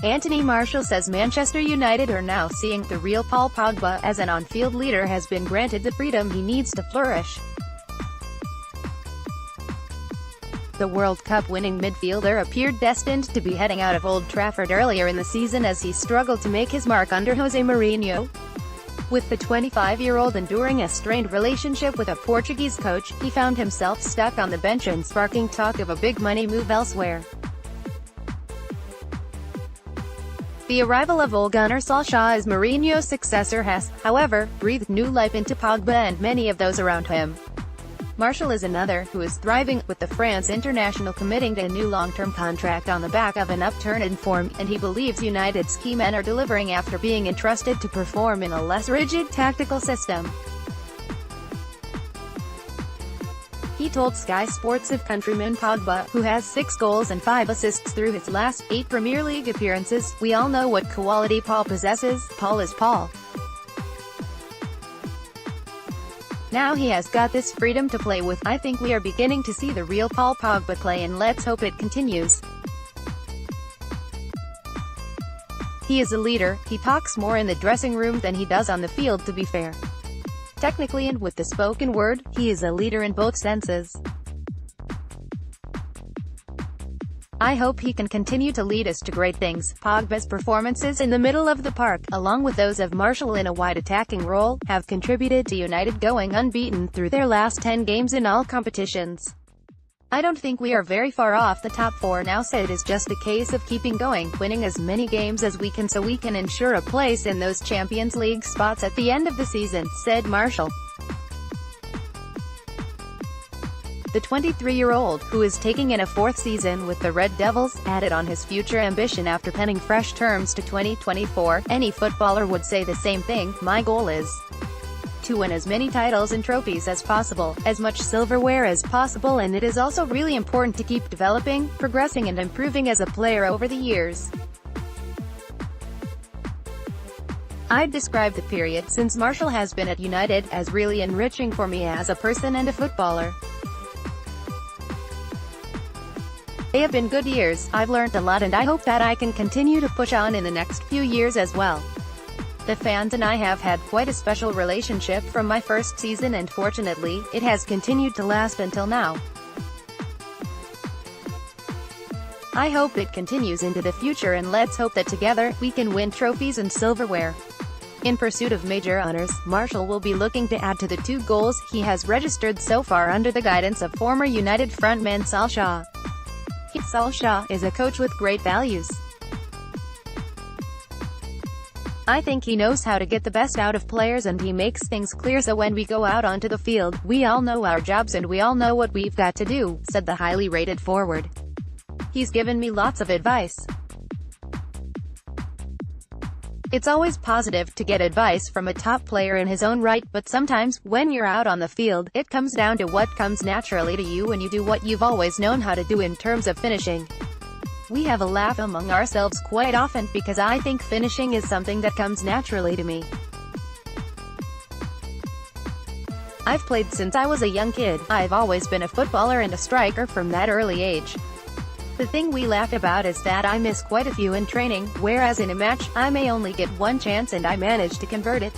Antony Martial says Manchester United are now seeing the real Paul Pogba as an on-field leader has been granted the freedom he needs to flourish. The World Cup winning midfielder appeared destined to be heading out of Old Trafford earlier in the season as he struggled to make his mark under Jose Mourinho. With the 25-year-old enduring a strained relationship with a Portuguese coach, he found himself stuck on the bench and sparking talk of a big-money move elsewhere. The arrival of Ole Gunnar S as Mourinho's successor has, however, breathed new life into Pogba and many of those around him. Martial is another who is thriving, with the France international committing to a new long-term contract on the back of an upturn in form, and he believes United's key men are delivering after being entrusted to perform in a less rigid tactical system. He told Sky Sports of countryman Pogba, who has 6 goals and 5 assists through his last 8 Premier League appearances, "We all know what quality Paul possesses. Paul is Paul. Now he has got this freedom to play with. I think we are beginning to see the real Paul Pogba play, and let's hope it continues. He is a leader. He talks more in the dressing room than he does on the field, to be fair. Technically and with the spoken word, he is a leader in both senses. I hope he can continue to lead us to great things." Pogba's performances in the middle of the park, along with those of Martial in a wide attacking role, have contributed to United going unbeaten through their last 10 games in all competitions. "I don't think we are very far off the top 4 now, so it is just a case of keeping going, winning as many games as we can so we can ensure a place in those Champions League spots at the end of the season," said Martial. The 23-year-old, who is taking in a 4th season with the Red Devils, added on his future ambition after penning fresh terms to 2024. "Any footballer would say the same thing. My goal is to win as many titles and trophies as possible, as much silverware as possible, and it is also really important to keep developing, progressing and improving as a player over the years. I'd describe the period since Martial has been at United as really enriching for me as a person and a footballer. They have been good years. I've learned a lot and I hope that I can continue to push on in the next few years as well. The fans and I have had quite a special relationship from my first season, and fortunately, it has continued to last until now. I hope it continues into the future, and let's hope that together, we can win trophies and silverware." In pursuit of major honors, Martial will be looking to add to the 2 goals he has registered so far under the guidance of former United frontman Solskjaer. Solskjaer is a coach with great values. I think he knows how to get the best out of players, and he makes things clear so when we go out onto the field, we all know our jobs and we all know what we've got to do," said the highly rated forward. "He's given me lots of advice. It's always positive to get advice from a top player in his own right, but sometimes, when you're out on the field, it comes down to what comes naturally to you and you do what you've always known how to do in terms of finishing. We have a laugh among ourselves quite often, because I think finishing is something that comes naturally to me. I've played since I was a young kid. I've always been a footballer and a striker from that early age. The thing we laugh about is that I miss quite a few in training, whereas in a match, I may only get 1 chance and I manage to convert it.